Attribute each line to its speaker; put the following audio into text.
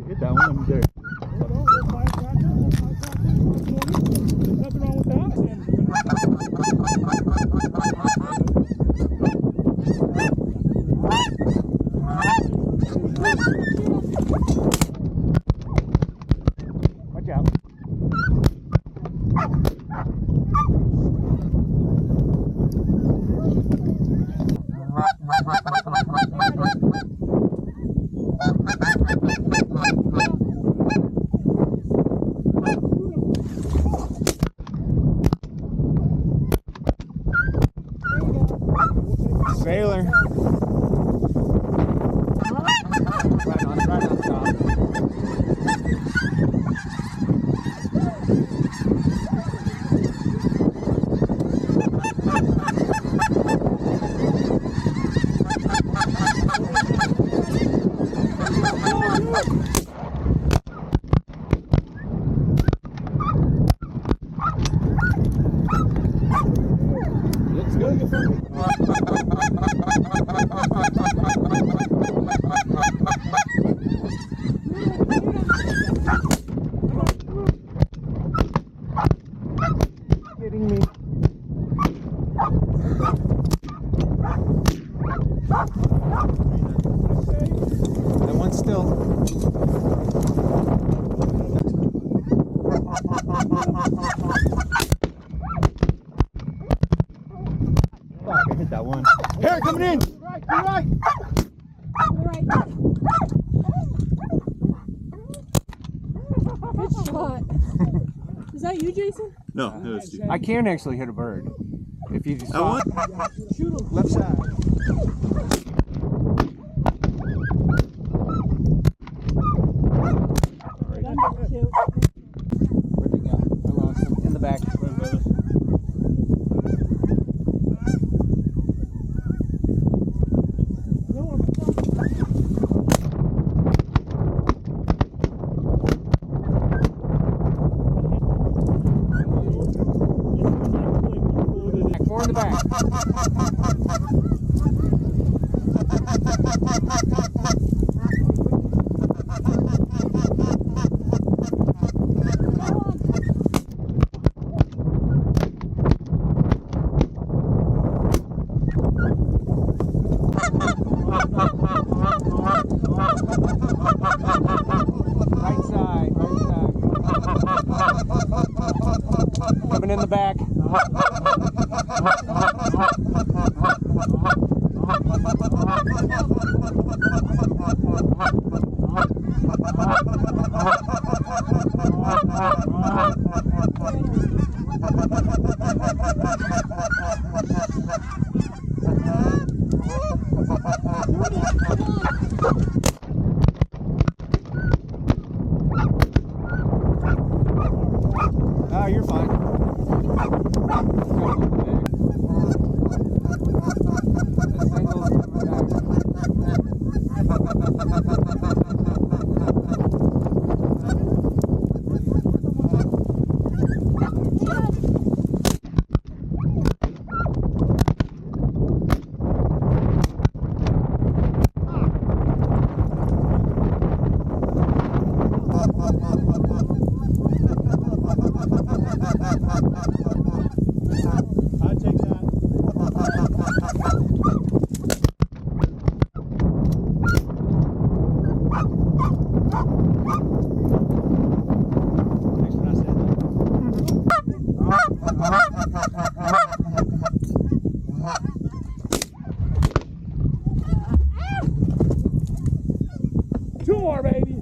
Speaker 1: Hit that one there.
Speaker 2: Nothing wrong with that.
Speaker 1: Watch out. Sailor. Right on top. Let's go. Kidding me. That one's still. Fuck, I hit that one. Here, coming in! Right.
Speaker 3: Good shot. Is that you, Jason?
Speaker 4: No, it was you.
Speaker 1: I can actually hit a bird. If you just
Speaker 4: That
Speaker 1: shoot him left side. Where'd they go? I lost him. In the back. Four in the back. Right side. Coming in the back. Oh, you're fine.
Speaker 2: I'd take that.
Speaker 1: Thanks for not saying
Speaker 2: Two more, baby.